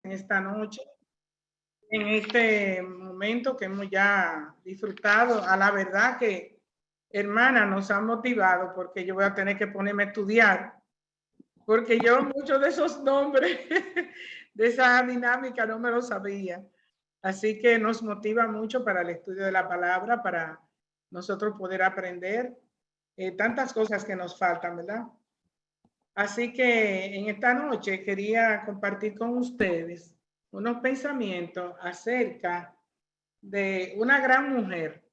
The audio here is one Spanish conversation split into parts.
en esta noche, en este momento que hemos ya disfrutado. A la verdad que, hermana, nos han motivado porque yo voy a tener que ponerme a estudiar, porque yo muchos de esos nombres, de esa dinámica, no me lo sabía. Así que nos motiva mucho para el estudio de la palabra, para nosotros poder aprender tantas cosas que nos faltan, ¿verdad? Así que en esta noche quería compartir con ustedes unos pensamientos acerca de una gran mujer.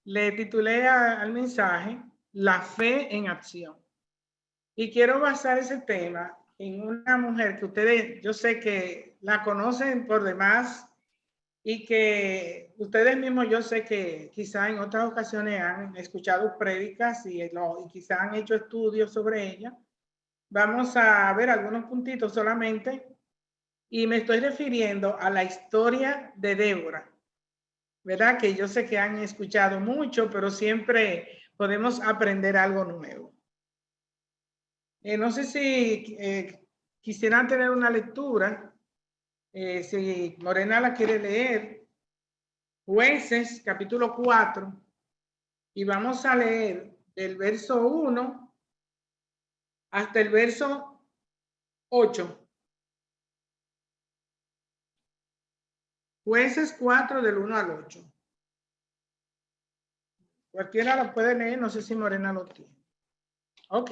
Le titulé al mensaje La fe en acción. Y quiero basar ese tema en una mujer que ustedes, yo sé que la conocen por demás y que ustedes mismos, yo sé que quizá en otras ocasiones han escuchado prédicas y quizá han hecho estudios sobre ella. Vamos a ver algunos puntitos solamente y me estoy refiriendo a la historia de Débora, ¿verdad? Que yo sé que han escuchado mucho, pero siempre podemos aprender algo nuevo. No sé si quisieran tener una lectura, si Morena la quiere leer, Jueces capítulo 4, y vamos a leer del verso 1 hasta el verso 8. Jueces 4 del 1 al 8. Cualquiera lo puede leer, no sé si Morena lo tiene. Ok.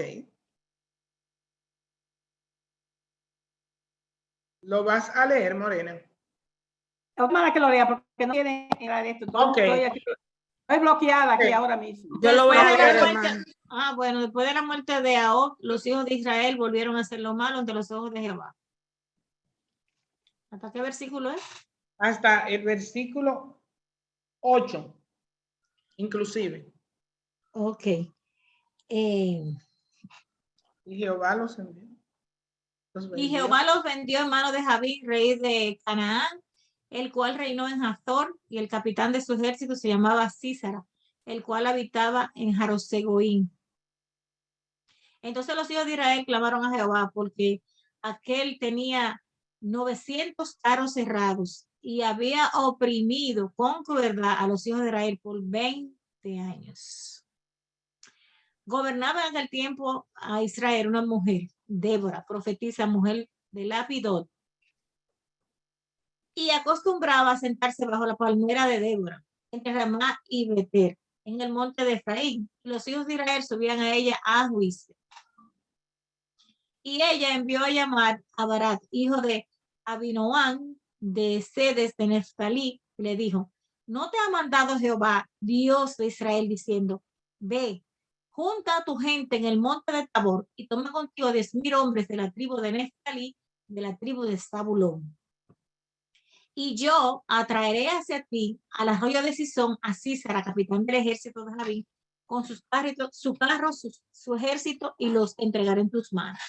¿Lo vas a leer, Morena? Hermana que lo lea porque no tiene esto. Ok. Estoy bloqueada aquí ahora mismo. Yo lo voy a leer, hermano. Bueno, después de la muerte de Ahab, los hijos de Israel volvieron a hacer lo malo ante los ojos de Jehová. ¿Hasta qué versículo es? Hasta el versículo 8, inclusive. Ok. Y Jehová los envió. Y Jehová los vendió en mano de Javín, rey de Canaán, el cual reinó en Hazor, y el capitán de su ejército se llamaba Sísara, el cual habitaba en Jarosegoín. Entonces los hijos de Israel clamaron a Jehová porque aquel tenía 900 carros cerrados y había oprimido con crueldad a los hijos de Israel por 20 años. Gobernaba en aquel tiempo a Israel una mujer, Débora, profetisa, mujer de Lapidot, y acostumbraba a sentarse bajo la palmera de Débora, entre Ramá y Beter, en el monte de Efraín. Los hijos de Israel subían a ella a juicio. Y ella envió a llamar a Barak, hijo de Abinoam, de Sedes de Neftalí, y le dijo: ¿no te ha mandado Jehová, Dios de Israel, diciendo: ve, junta a tu gente en el monte de Tabor y toma contigo 10,000 hombres de la tribu de Neftalí, de la tribu de Zabulón? Y yo atraeré hacia ti al arroyo de Sisón a Sísara, capitán del ejército de Javín, con sus carros, su ejército, y los entregaré en tus manos.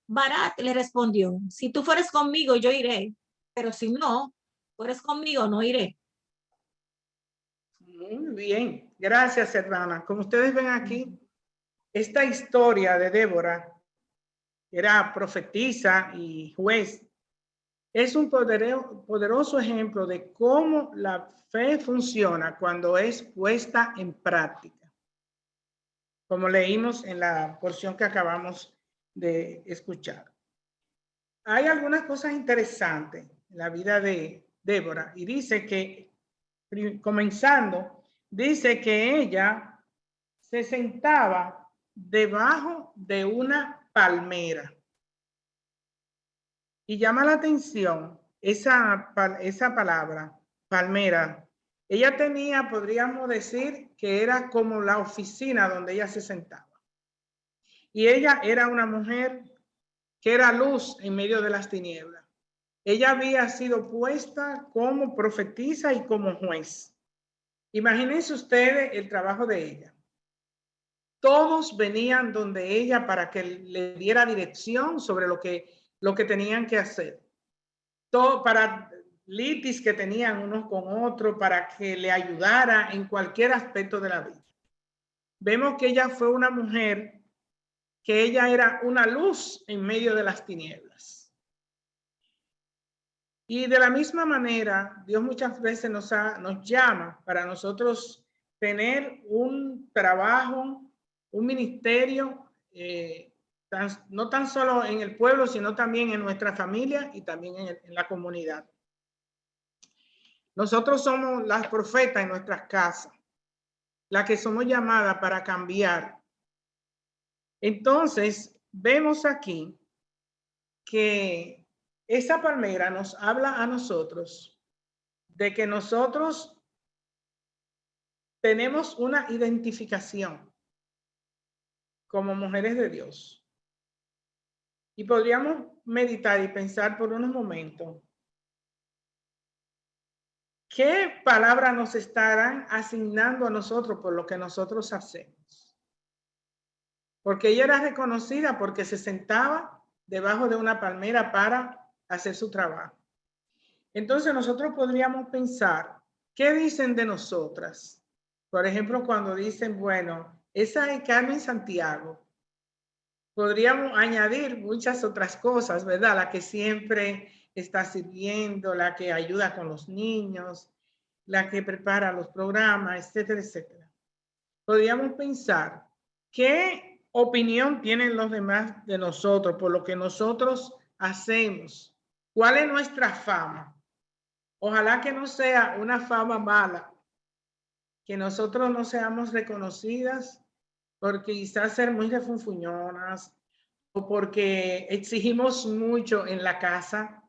Barak le respondió: si tú fueres conmigo, yo iré, pero si no fueres conmigo, no iré. Muy bien, gracias, hermana. Como ustedes ven aquí, esta historia de Débora, que era profetisa y juez, es un poderoso ejemplo de cómo la fe funciona cuando es puesta en práctica, como leímos en la porción que acabamos de escuchar. Hay algunas cosas interesantes en la vida de Débora, y dice que, comenzando, dice que ella se sentaba debajo de una palmera. Y llama la atención esa palabra, palmera. Ella tenía, podríamos decir, que era como la oficina donde ella se sentaba. Y ella era una mujer que era luz en medio de las tinieblas. Ella había sido puesta como profetisa y como juez. Imagínense ustedes el trabajo de ella. Todos venían donde ella para que le diera dirección sobre lo que tenían que hacer. Todo para litis que tenían unos con otros, para que le ayudara en cualquier aspecto de la vida. Vemos que ella fue una mujer que ella era una luz en medio de las tinieblas. Y de la misma manera, Dios muchas veces nos llama para nosotros tener un trabajo, un ministerio, no tan solo en el pueblo, sino también en nuestra familia y también en la comunidad. Nosotros somos las profetas en nuestras casas, las que somos llamadas para cambiar. Entonces, vemos aquí que esa palmera nos habla a nosotros de que nosotros tenemos una identificación como mujeres de Dios. Y podríamos meditar y pensar por unos momentos, ¿qué palabra nos estarán asignando a nosotros por lo que nosotros hacemos? Porque ella era reconocida porque se sentaba debajo de una palmera para hacer su trabajo. Entonces nosotros podríamos pensar, ¿qué dicen de nosotras? Por ejemplo, cuando dicen, bueno, esa es Carmen Santiago. Podríamos añadir muchas otras cosas, ¿verdad? La que siempre está sirviendo, la que ayuda con los niños, la que prepara los programas, etcétera, etcétera. Podríamos pensar, ¿qué opinión tienen los demás de nosotros por lo que nosotros hacemos? ¿Cuál es nuestra fama? Ojalá que no sea una fama mala, que nosotros no seamos reconocidas porque quizás ser muy refunfuñonas o porque exigimos mucho en la casa.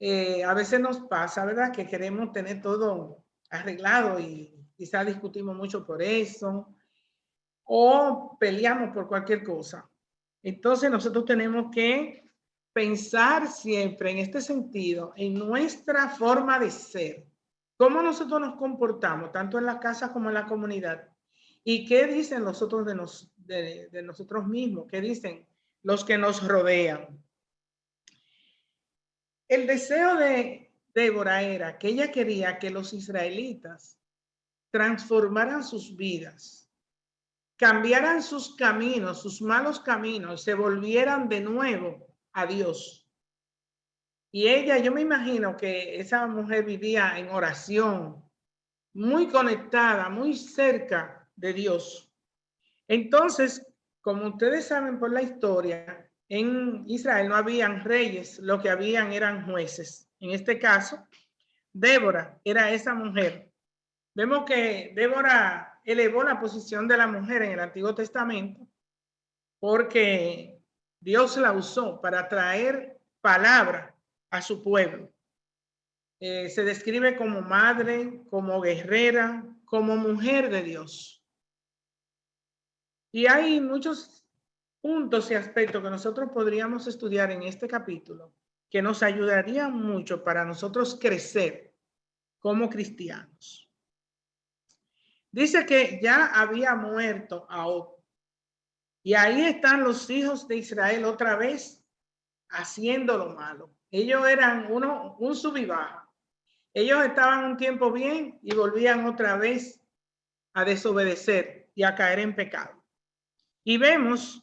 A veces nos pasa, ¿verdad? Que queremos tener todo arreglado y quizás discutimos mucho por eso o peleamos por cualquier cosa. Entonces nosotros tenemos que pensar siempre en este sentido, en nuestra forma de ser, cómo nosotros nos comportamos, tanto en la casa como en la comunidad, y qué dicen los otros de nosotros mismos, qué dicen los que nos rodean. El deseo de Débora era que ella quería que los israelitas transformaran sus vidas, cambiaran sus caminos, sus malos caminos, se volvieran de nuevo a Dios. Y ella, yo me imagino que esa mujer vivía en oración, muy conectada, muy cerca de Dios. Entonces, como ustedes saben por la historia, en Israel no habían reyes, lo que habían eran jueces. En este caso, Débora era esa mujer. Vemos que Débora elevó la posición de la mujer en el Antiguo Testamento porque Dios la usó para traer palabra a su pueblo. Se describe como madre, como guerrera, como mujer de Dios. Y hay muchos puntos y aspectos que nosotros podríamos estudiar en este capítulo que nos ayudarían mucho para nosotros crecer como cristianos. Dice que ya había muerto Ahab. Y ahí están los hijos de Israel otra vez haciendo lo malo. Ellos eran un sub y baja. Ellos estaban un tiempo bien y volvían otra vez a desobedecer y a caer en pecado. Y vemos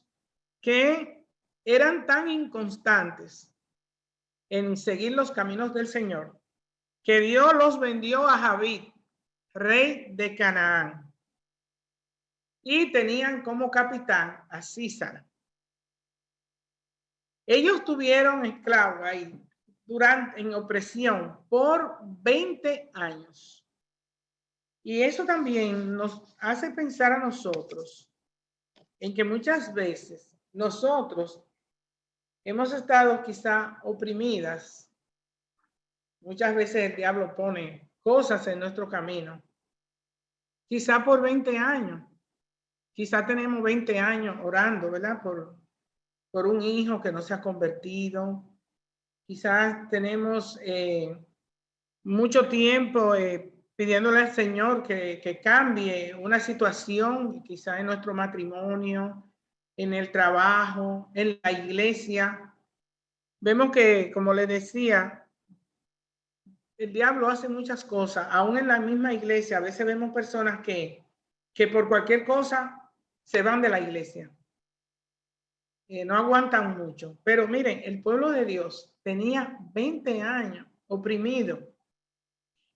que eran tan inconstantes en seguir los caminos del Señor que Dios los vendió a Javid, rey de Canaán. Y tenían como capitán a Císara. Ellos tuvieron esclavos ahí en opresión por 20 años. Y eso también nos hace pensar a nosotros en que muchas veces nosotros hemos estado quizá oprimidas. Muchas veces el diablo pone cosas en nuestro camino. Quizá por 20 años. Quizá tenemos 20 años orando, ¿verdad? Por un hijo que no se ha convertido. Quizás tenemos mucho tiempo pidiéndole al Señor que cambie una situación, quizás en nuestro matrimonio, en el trabajo, en la iglesia. Vemos que, como les decía, el diablo hace muchas cosas. Aún en la misma iglesia, a veces vemos personas que por cualquier cosa se van de la iglesia. no aguantan mucho. Pero miren, el pueblo de Dios tenía 20 años oprimido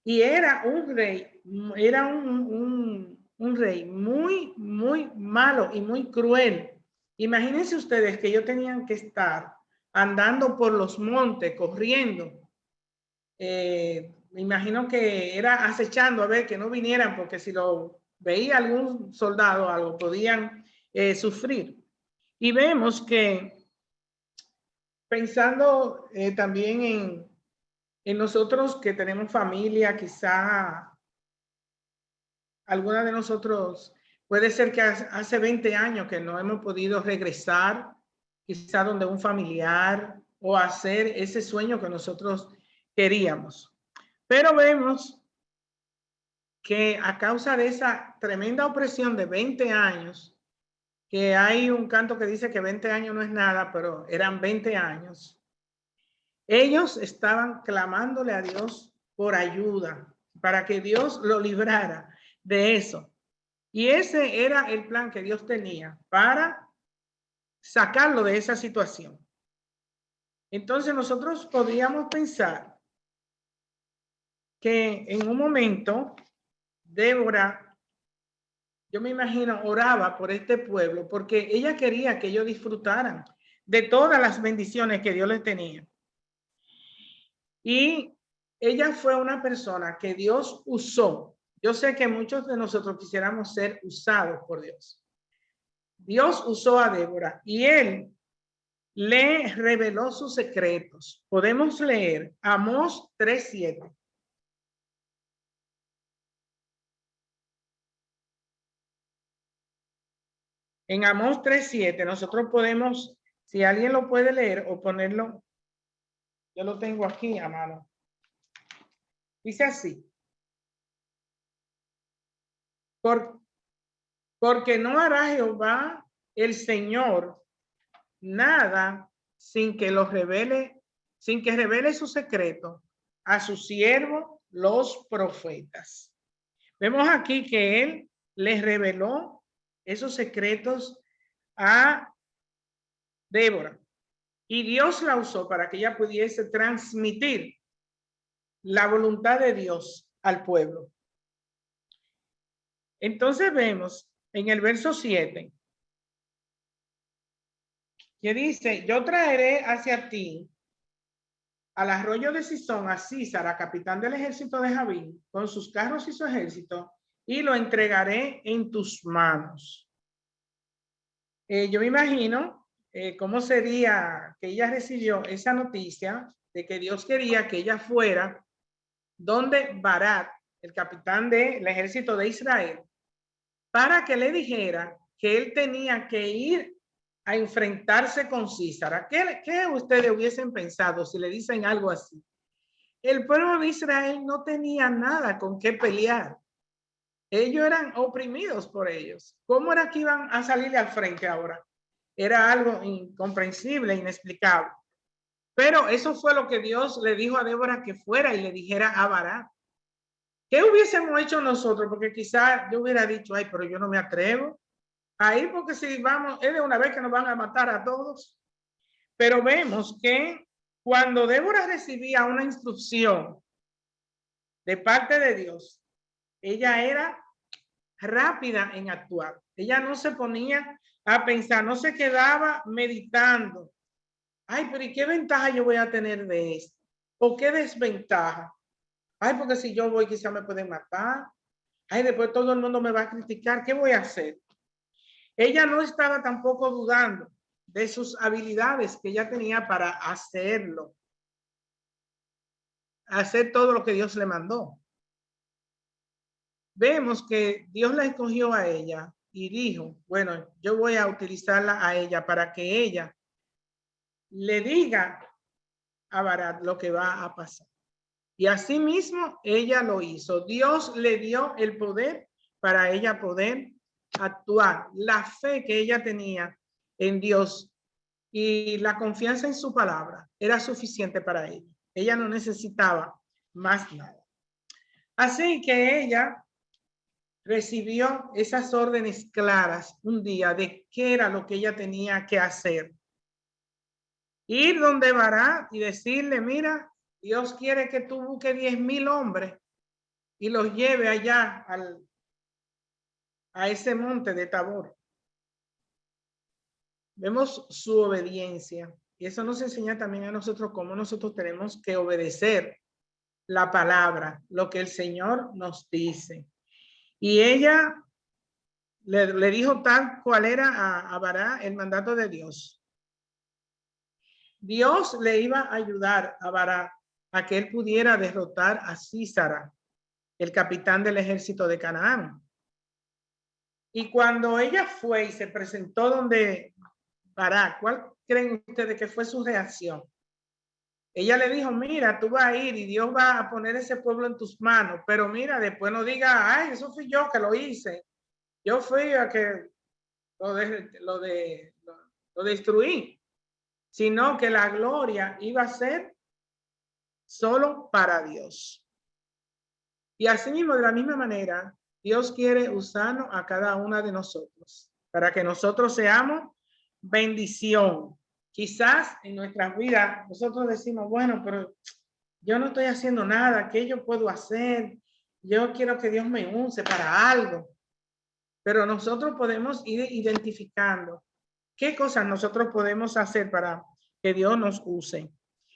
y era un rey, era un rey muy, muy malo y muy cruel. Imagínense ustedes que ellos tenían que estar andando por los montes, corriendo. Me imagino que era acechando a ver que no vinieran, porque si lo veía algún soldado o algo, podían sufrir. Y vemos que pensando también en nosotros que tenemos familia, quizá alguna de nosotros puede ser que hace 20 años que no hemos podido regresar, quizá donde un familiar, o hacer ese sueño que nosotros queríamos. Pero vemos que a causa de esa tremenda opresión de 20 años, que hay un canto que dice que 20 años no es nada, pero eran 20 años, ellos estaban clamándole a Dios por ayuda, para que Dios lo librara de eso. Y ese era el plan que Dios tenía para sacarlo de esa situación. Entonces nosotros podríamos pensar que en un momento Débora, yo me imagino, oraba por este pueblo porque ella quería que ellos disfrutaran de todas las bendiciones que Dios les tenía. Y ella fue una persona que Dios usó. Yo sé que muchos de nosotros quisiéramos ser usados por Dios. Dios usó a Débora y él le reveló sus secretos. Podemos leer Amós 3:7. En Amós 3:7 nosotros podemos, si alguien lo puede leer o ponerlo, yo lo tengo aquí a mano. Dice así: porque no hará Jehová el Señor nada sin que revele su secreto a su siervo los profetas. Vemos aquí que él les reveló esos secretos a Débora y Dios la usó para que ella pudiese transmitir la voluntad de Dios al pueblo. Entonces vemos en el verso 7 que dice: yo traeré hacia ti al arroyo de Sison a Císara, capitán del ejército de Javín, con sus carros y su ejército, y lo entregaré en tus manos. Yo me imagino cómo sería que ella recibió esa noticia de que Dios quería que ella fuera donde Barak, el capitán del ejército de Israel, para que le dijera que él tenía que ir a enfrentarse con Císara. ¿Qué ustedes hubiesen pensado si le dicen algo así? El pueblo de Israel no tenía nada con qué pelear. Ellos eran oprimidos por ellos. ¿Cómo era que iban a salirle al frente ahora? Era algo incomprensible, inexplicable. Pero eso fue lo que Dios le dijo a Débora que fuera y le dijera a Barak. ¿Qué hubiésemos hecho nosotros? Porque quizás yo hubiera dicho, ay, pero yo no me atrevo a ir porque si vamos, es de una vez que nos van a matar a todos. Pero vemos que cuando Débora recibía una instrucción de parte de Dios, ella era rápida en actuar. Ella no se ponía a pensar, no se quedaba meditando. Ay, pero ¿y qué ventaja yo voy a tener de esto? ¿O qué desventaja? Ay, porque si yo voy quizá me pueden matar. Ay, después todo el mundo me va a criticar. ¿Qué voy a hacer? Ella no estaba tampoco dudando de sus habilidades que ella tenía para hacerlo. Hacer todo lo que Dios le mandó. Vemos que Dios la escogió a ella y dijo, bueno, yo voy a utilizarla a ella para que ella le diga a Barak lo que va a pasar. Y así mismo ella lo hizo. Dios le dio el poder para ella poder actuar. La fe que ella tenía en Dios y la confianza en su palabra era suficiente para ella. Ella no necesitaba más nada. Así que ella recibió esas órdenes claras un día de qué era lo que ella tenía que hacer. Ir donde Barak y decirle, mira, Dios quiere que tú busques 10,000 hombres y los lleve allá a ese monte de Tabor. Vemos su obediencia y eso nos enseña también a nosotros cómo nosotros tenemos que obedecer la palabra, lo que el Señor nos dice. Y ella le dijo tal cual era a Barak el mandato de Dios. Dios le iba a ayudar a Barak a que él pudiera derrotar a Sísara, el capitán del ejército de Canaán. Y cuando ella fue y se presentó donde Barak, ¿cuál creen ustedes que fue su reacción? Ella le dijo, mira, tú vas a ir y Dios va a poner ese pueblo en tus manos, pero mira, después no diga, ay, eso fui yo que lo hice. Yo fui a que lo destruí, sino que la gloria iba a ser solo para Dios. Y así mismo, de la misma manera, Dios quiere usarnos a cada una de nosotros para que nosotros seamos bendición. Quizás en nuestras vidas nosotros decimos, bueno, pero yo no estoy haciendo nada, ¿qué yo puedo hacer? Yo quiero que Dios me use para algo. Pero nosotros podemos ir identificando qué cosas nosotros podemos hacer para que Dios nos use.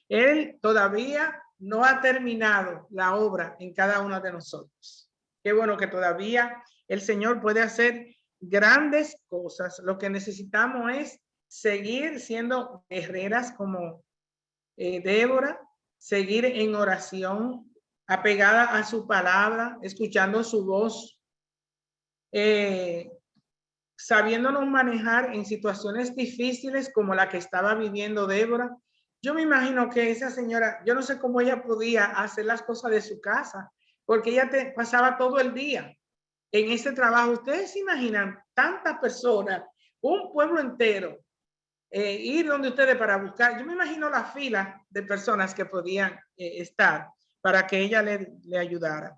Él todavía no ha terminado la obra en cada uno de nosotros. Qué bueno que todavía el Señor puede hacer grandes cosas. Lo que necesitamos es seguir siendo guerreras como Débora, seguir en oración, apegada a su palabra, escuchando su voz, sabiéndonos manejar en situaciones difíciles como la que estaba viviendo Débora. Yo me imagino que esa señora, yo no sé cómo ella podía hacer las cosas de su casa, porque ella pasaba todo el día en ese trabajo. Ustedes se imaginan tantas personas, un pueblo entero, ir donde ustedes para buscar. Yo me imagino la fila de personas que podían estar para que ella le ayudara.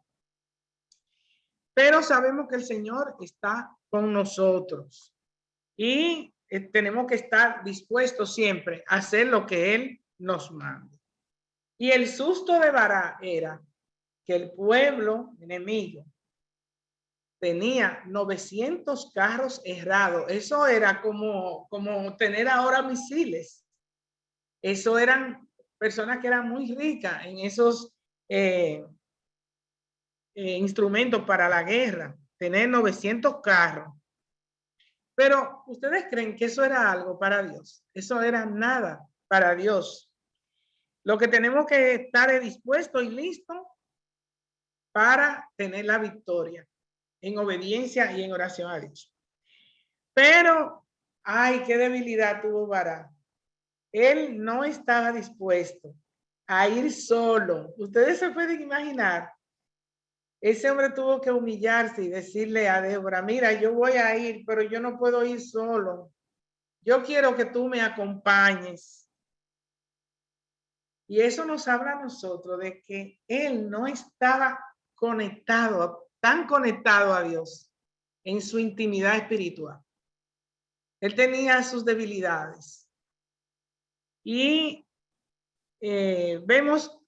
Pero sabemos que el Señor está con nosotros y tenemos que estar dispuestos siempre a hacer lo que Él nos manda. Y el susto de Barak era que el pueblo enemigo tenía 900 carros errados. Eso era como tener ahora misiles. Eso eran personas que eran muy ricas en esos instrumentos para la guerra, tener 900 carros. Pero ustedes creen que eso era algo para Dios. Eso era nada para Dios. Lo que tenemos que estar es dispuesto y listo para tener la victoria en obediencia y en oración a Dios. Pero, ay, qué debilidad tuvo Barak. Él no estaba dispuesto a ir solo. Ustedes se pueden imaginar. Ese hombre tuvo que humillarse y decirle a Débora, mira, yo voy a ir, pero yo no puedo ir solo. Yo quiero que tú me acompañes. Y eso nos habla a nosotros de que él no estaba conectado, tan conectado a Dios en su intimidad espiritual. Él tenía sus debilidades. Y vemos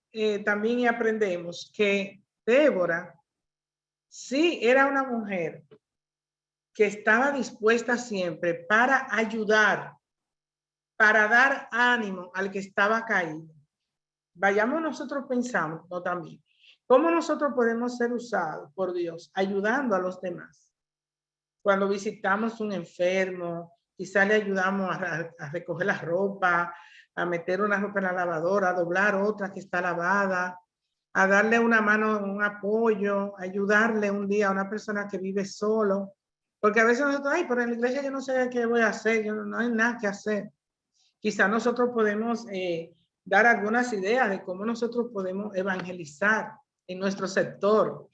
también y aprendemos que Débora sí era una mujer que estaba dispuesta siempre para ayudar, para dar ánimo al que estaba caído. Vayamos nosotros pensando también, ¿cómo nosotros podemos ser usados por Dios ayudando a los demás? Cuando visitamos un enfermo, quizá le ayudamos a recoger la ropa, a meter una ropa en la lavadora, a doblar otra que está lavada, a darle una mano, un apoyo, ayudarle un día a una persona que vive solo. Porque a veces nosotros, ay, pero en la iglesia yo no sé qué voy a hacer, yo no hay nada que hacer. Quizá nosotros podemos dar algunas ideas de cómo nosotros podemos evangelizar en nuestro sector.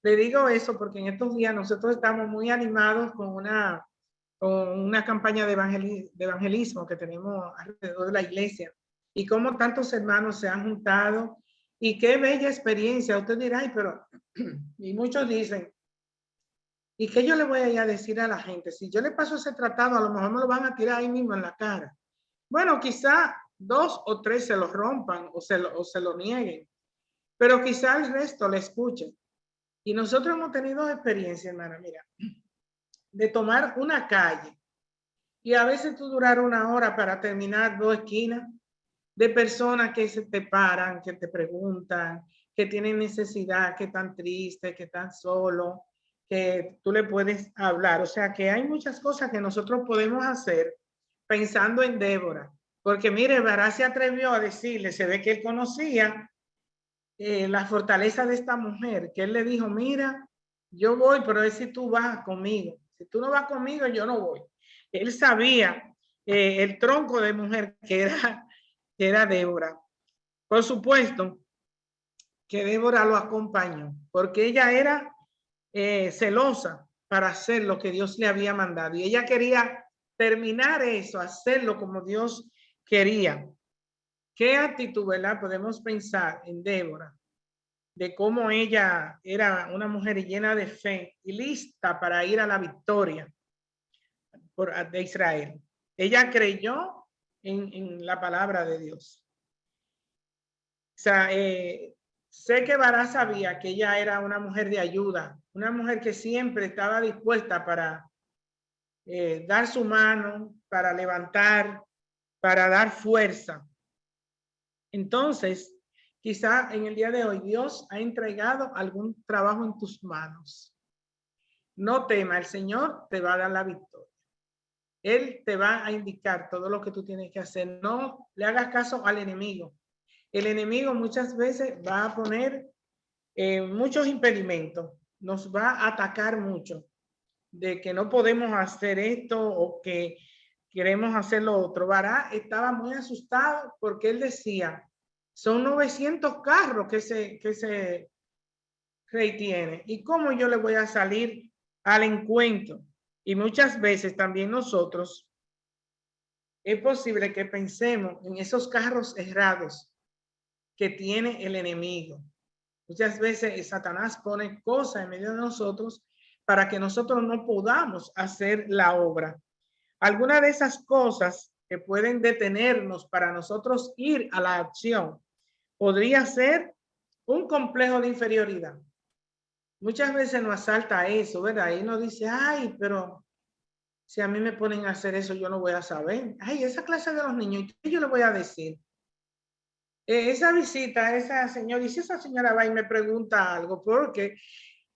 Le digo eso porque en estos días nosotros estamos muy animados con una campaña de evangelismo que tenemos alrededor de la iglesia y cómo tantos hermanos se han juntado y qué bella experiencia. Usted dirá, ay, pero, y muchos dicen, ¿y qué yo le voy a ir a decir a la gente? Si yo le paso ese tratado, a lo mejor me lo van a tirar ahí mismo en la cara. Bueno, quizá 2 o 3 se lo rompan o se lo nieguen, pero quizá el resto le escuchen. Y nosotros hemos tenido experiencia, hermana, mira, de tomar una calle y a veces tú durar 1 hora para terminar 2 esquinas de personas que se te paran, que te preguntan, que tienen necesidad, que están tristes, que están solos, que tú le puedes hablar. O sea que hay muchas cosas que nosotros podemos hacer pensando en Débora. Porque mire, Barak se atrevió a decirle, se ve que él conocía la fortaleza de esta mujer, que él le dijo, mira, yo voy, pero es si tú vas conmigo. Si tú no vas conmigo, yo no voy. Él sabía el tronco de mujer que era Débora. Por supuesto que Débora lo acompañó, porque ella era celosa para hacer lo que Dios le había mandado. Y ella quería terminar eso, hacerlo como Dios quería. ¿Qué actitud, verdad? Podemos pensar en Débora, de cómo ella era una mujer llena de fe y lista para ir a la victoria de Israel. Ella creyó en la palabra de Dios. O sea, sé que Barak sabía que ella era una mujer de ayuda, una mujer que siempre estaba dispuesta para dar su mano, para levantar, para dar fuerza. Entonces, quizá en el día de hoy Dios ha entregado algún trabajo en tus manos. No tema, el Señor te va a dar la victoria. Él te va a indicar todo lo que tú tienes que hacer. No le hagas caso al enemigo. El enemigo muchas veces va a poner muchos impedimentos. Nos va a atacar mucho de que no podemos hacer esto o que queremos hacer lo otro. Barak estaba muy asustado porque él decía, son 900 carros que ese rey tiene. ¿Y cómo yo le voy a salir al encuentro? Y muchas veces también nosotros es posible que pensemos en esos carros errados que tiene el enemigo. Muchas veces Satanás pone cosas en medio de nosotros para que nosotros no podamos hacer la obra. Algunas de esas cosas que pueden detenernos para nosotros ir a la acción podría ser un complejo de inferioridad. Muchas veces nos asalta eso, ¿verdad? Y nos dice, ay, pero si a mí me ponen a hacer eso, yo no voy a saber. Ay, esa clase de los niños, ¿qué yo le voy a decir? Esa visita a esa señora, y si esa señora va y me pregunta algo, porque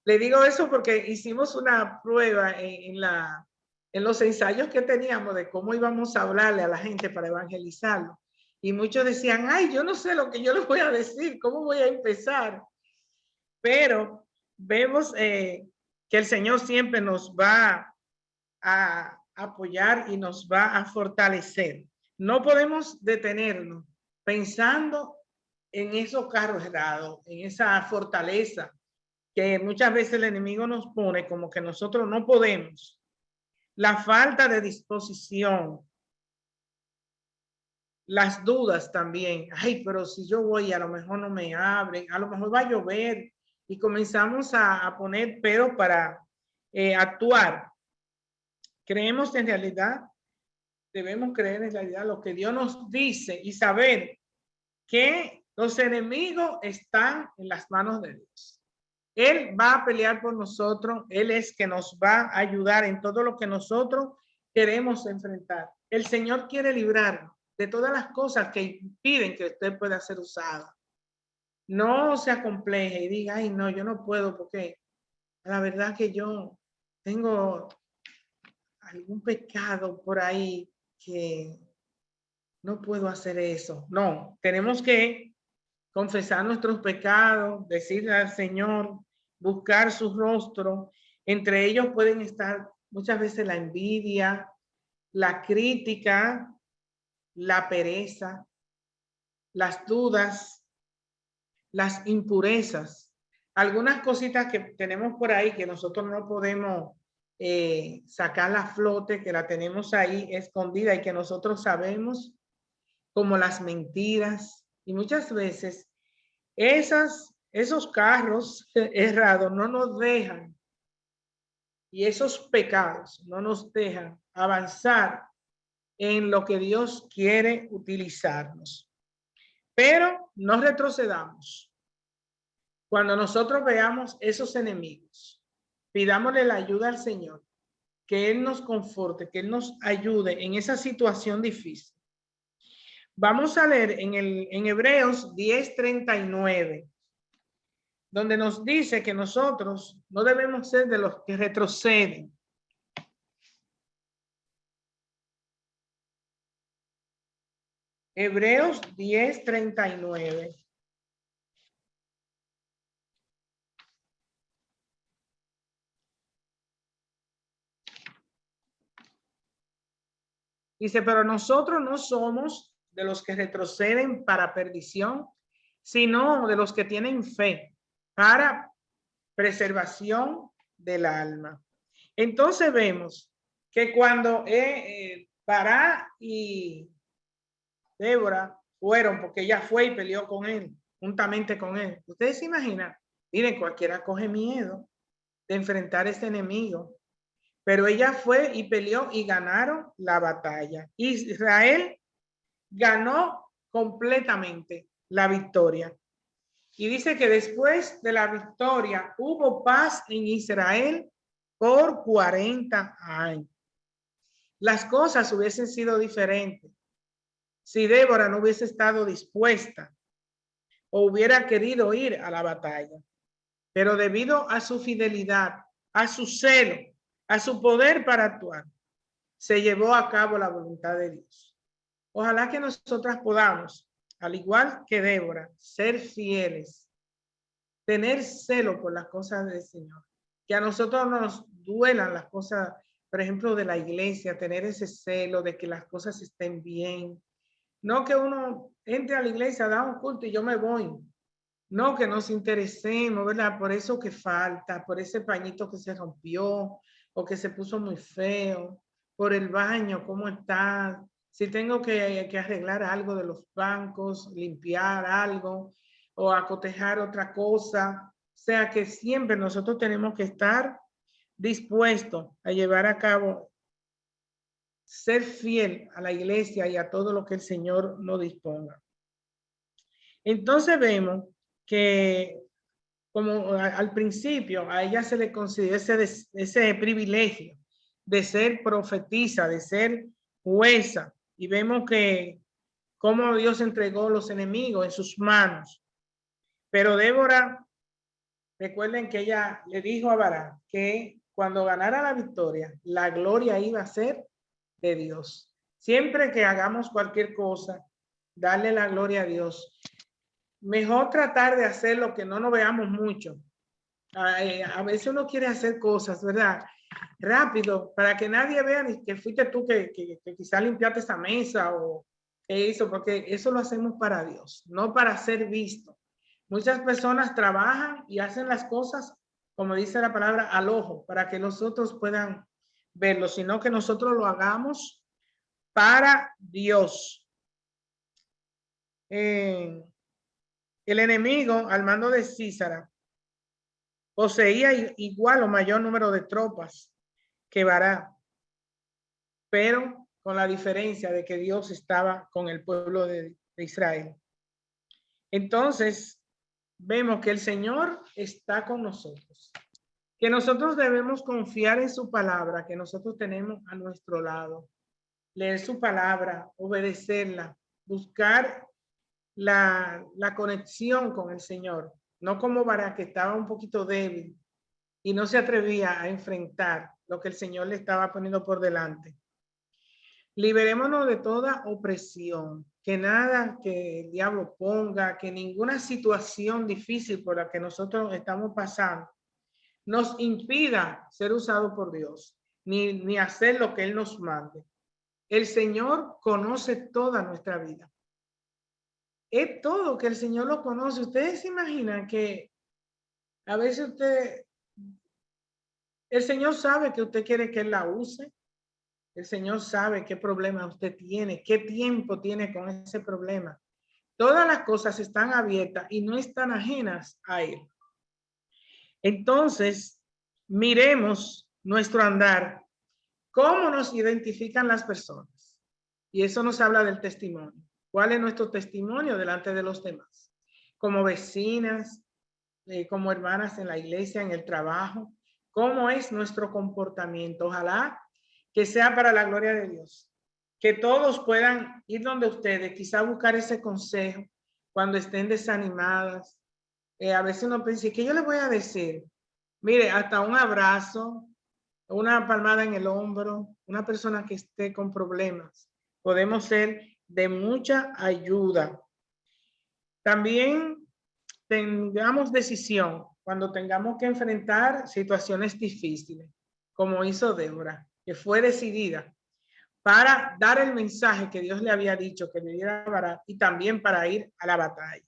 le digo eso porque hicimos una prueba en los ensayos que teníamos de cómo íbamos a hablarle a la gente para evangelizarlo. Y muchos decían, ay, yo no sé lo que yo les voy a decir, ¿cómo voy a empezar? Pero vemos que el Señor siempre nos va a apoyar y nos va a fortalecer. No podemos detenernos pensando en esos carros errados, en esa fortaleza que muchas veces el enemigo nos pone como que nosotros no podemos. La falta de disposición, las dudas también. Ay, pero si yo voy, a lo mejor no me abren, a lo mejor va a llover y comenzamos a poner pero para actuar. Creemos en realidad, debemos creer en realidad lo que Dios nos dice y saber que los enemigos están en las manos de Dios. Él va a pelear por nosotros. Él es que nos va a ayudar en todo lo que nosotros queremos enfrentar. El Señor quiere librarnos de todas las cosas que impiden que usted pueda ser usada. No se acompleje y diga, ay, no, yo no puedo porque la verdad que yo tengo algún pecado por ahí que no puedo hacer eso. No, tenemos que confesar nuestros pecados, decirle al Señor, buscar su rostro. Entre ellos pueden estar muchas veces la envidia, la crítica, la pereza, las dudas, las impurezas. Algunas cositas que tenemos por ahí que nosotros no podemos sacar a flote, que la tenemos ahí escondida y que nosotros sabemos, como las mentiras. Y muchas veces esos carros errados no nos dejan, y esos pecados no nos dejan avanzar en lo que Dios quiere utilizarnos. Pero no retrocedamos. Cuando nosotros veamos esos enemigos, pidámosle la ayuda al Señor, que Él nos conforte, que Él nos ayude en esa situación difícil. Vamos a leer en Hebreos 10:39, donde nos dice que nosotros no debemos ser de los que retroceden. Hebreos 10:39. Dice, pero nosotros no somos de los que retroceden para perdición, sino de los que tienen fe para preservación del alma. Entonces vemos que cuando Bará y Débora fueron, porque ella fue y peleó con él, juntamente con él. Ustedes se imaginan, miren, cualquiera coge miedo de enfrentar a este enemigo, pero ella fue y peleó y ganaron la batalla. Israel ganó completamente la victoria. Y dice que después de la victoria hubo paz en Israel por 40 años. Las cosas hubiesen sido diferentes si Débora no hubiese estado dispuesta o hubiera querido ir a la batalla. Pero debido a su fidelidad, a su celo, a su poder para actuar, se llevó a cabo la voluntad de Dios. Ojalá que nosotras podamos, al igual que Débora, ser fieles, tener celo por las cosas del Señor, que a nosotros nos duelan las cosas, por ejemplo, de la iglesia, tener ese celo de que las cosas estén bien. No que uno entre a la iglesia, da un culto y yo me voy. No, que nos interesemos, ¿verdad? Por eso que falta, por ese pañito que se rompió o que se puso muy feo, por el baño, cómo está, si tengo que arreglar algo de los bancos, limpiar algo o acotejar otra cosa. O sea que siempre nosotros tenemos que estar dispuestos a llevar a cabo, ser fiel a la iglesia y a todo lo que el Señor nos disponga. Entonces vemos que como al principio a ella se le concedió ese privilegio de ser profetisa, de ser jueza, y vemos que cómo Dios entregó los enemigos en sus manos. Pero Débora, recuerden que ella le dijo a Bará que cuando ganara la victoria, la gloria iba a ser de Dios. Siempre que hagamos cualquier cosa, darle la gloria a Dios. Mejor tratar de hacer lo que no nos veamos mucho. A veces uno quiere hacer cosas, ¿verdad? Rápido, para que nadie vea ni que fuiste tú que quizá limpiaste esa mesa o que hizo, porque eso lo hacemos para Dios, no para ser visto. Muchas personas trabajan y hacen las cosas, como dice la palabra, al ojo, para que los otros puedan verlo, sino que nosotros lo hagamos para Dios. El enemigo, al mando de Císara, poseía igual o mayor número de tropas que Bará, pero con la diferencia de que Dios estaba con el pueblo de Israel. Entonces, vemos que el Señor está con nosotros, que nosotros debemos confiar en su palabra, que nosotros tenemos a nuestro lado, leer su palabra, obedecerla, buscar la conexión con el Señor, no como Bará, que estaba un poquito débil y no se atrevía a enfrentar lo que el Señor le estaba poniendo por delante. Liberémonos de toda opresión, que nada que el diablo ponga, que ninguna situación difícil por la que nosotros estamos pasando nos impida ser usado por Dios, ni hacer lo que Él nos mande. El Señor conoce toda nuestra vida. Es todo que el Señor lo conoce. Ustedes se imaginan que a veces el Señor sabe que usted quiere que Él la use. El Señor sabe qué problema usted tiene, qué tiempo tiene con ese problema. Todas las cosas están abiertas y no están ajenas a Él. Entonces, miremos nuestro andar. ¿Cómo nos identifican las personas? Y eso nos habla del testimonio. ¿Cuál es nuestro testimonio delante de los demás? Como vecinas, como hermanas en la iglesia, en el trabajo. ¿Cómo es nuestro comportamiento? Ojalá que sea para la gloria de Dios. Que todos puedan ir donde ustedes, quizá buscar ese consejo cuando estén desanimadas. A veces uno piensa, ¿qué yo les voy a decir? Mire, hasta un abrazo, una palmada en el hombro, una persona que esté con problemas. Podemos ser de mucha ayuda. También tengamos decisión cuando tengamos que enfrentar situaciones difíciles, como hizo Débora, que fue decidida para dar el mensaje que Dios le había dicho que debiera dar y también para ir a la batalla.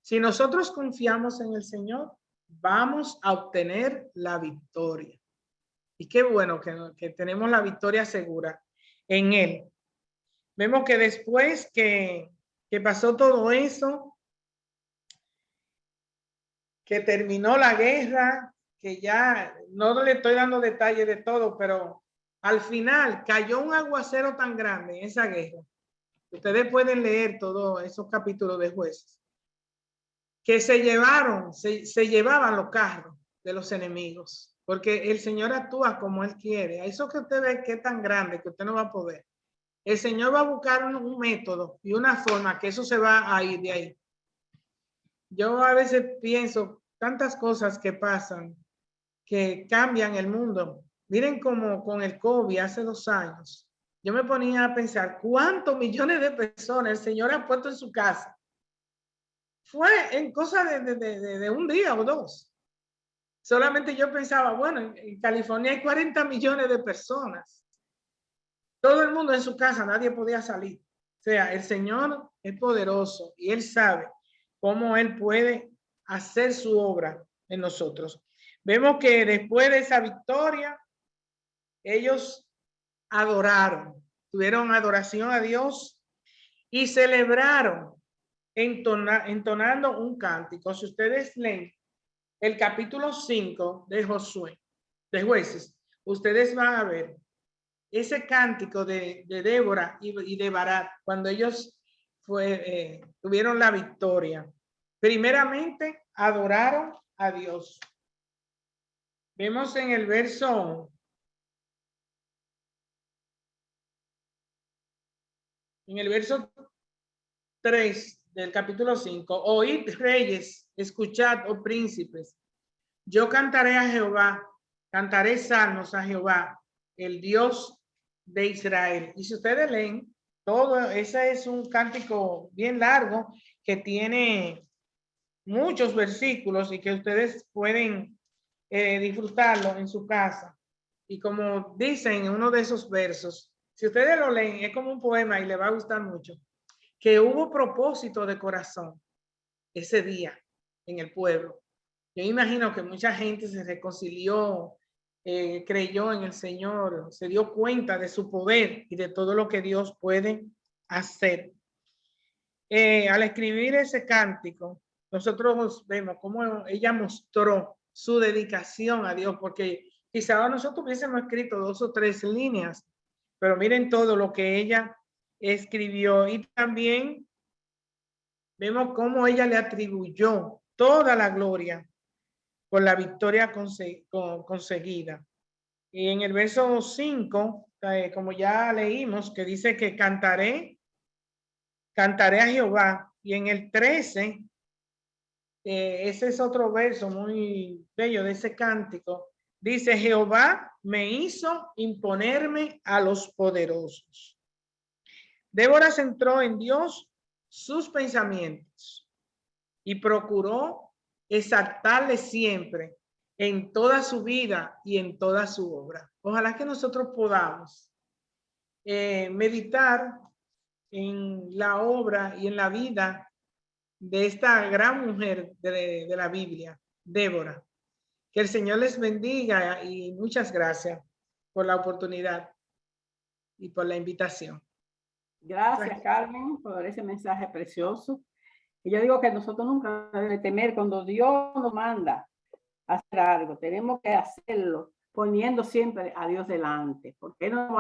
Si nosotros confiamos en el Señor, vamos a obtener la victoria. Y qué bueno que tenemos la victoria segura en Él. Vemos que después que pasó todo eso, que terminó la guerra, que ya no le estoy dando detalles de todo, pero al final cayó un aguacero tan grande en esa guerra. Ustedes pueden leer todos esos capítulos de Jueces, que se llevaban los carros de los enemigos, porque el Señor actúa como Él quiere. A eso que usted ve que es tan grande que usted no va a poder. El Señor va a buscar un método y una forma que eso se va a ir de ahí. Yo a veces pienso tantas cosas que pasan, que cambian el mundo. Miren como con el COVID hace 2 años. Yo me ponía a pensar cuántos millones de personas el Señor ha puesto en su casa. Fue en cosa de un día o 2. Solamente yo pensaba, bueno, en California hay 40 millones de personas. Todo el mundo en su casa, nadie podía salir. O sea, el Señor es poderoso y Él sabe cómo Él puede hacer su obra en nosotros. Vemos que después de esa victoria, ellos adoraron, tuvieron adoración a Dios y celebraron entonando un cántico. Si ustedes leen el capítulo 5 de Josué, de Jueces, ustedes van a ver ese cántico de Débora y de Barak, cuando ellos tuvieron la victoria. Primeramente, adoraron a Dios. Vemos en el verso 3 del capítulo 5, oíd reyes, escuchad, oh príncipes, yo cantaré a Jehová, cantaré salmos a Jehová, el Dios de Israel. Y si ustedes leen, todo ese es un cántico bien largo que tiene muchos versículos y que ustedes pueden disfrutarlo en su casa. Y como dicen en uno de esos versos, si ustedes lo leen, es como un poema y le va a gustar mucho, que hubo propósito de corazón ese día en el pueblo. Yo imagino que mucha gente se reconcilió, creyó en el Señor, se dio cuenta de su poder y de todo lo que Dios puede hacer. Al escribir ese cántico, nosotros vemos cómo ella mostró su dedicación a Dios, porque quizá nosotros hubiésemos escrito 2 o 3 líneas, pero miren todo lo que ella escribió. Y también vemos cómo ella le atribuyó toda la gloria por la victoria conseguida. Y en el verso 5, como ya leímos, que dice que cantaré a Jehová. Y en el 13, ese es otro verso muy bello de ese cántico. Dice, Jehová me hizo imponerme a los poderosos. Débora centró en Dios sus pensamientos y procuró exaltarle siempre en toda su vida y en toda su obra. Ojalá que nosotros podamos meditar en la obra y en la vida de esta gran mujer de la Biblia, Débora. Que el Señor les bendiga y muchas gracias por la oportunidad y por la invitación. Gracias, Carmen, por ese mensaje precioso. Y yo digo que nosotros nunca debemos temer cuando Dios nos manda a hacer algo. Tenemos que hacerlo poniendo siempre a Dios delante, porque no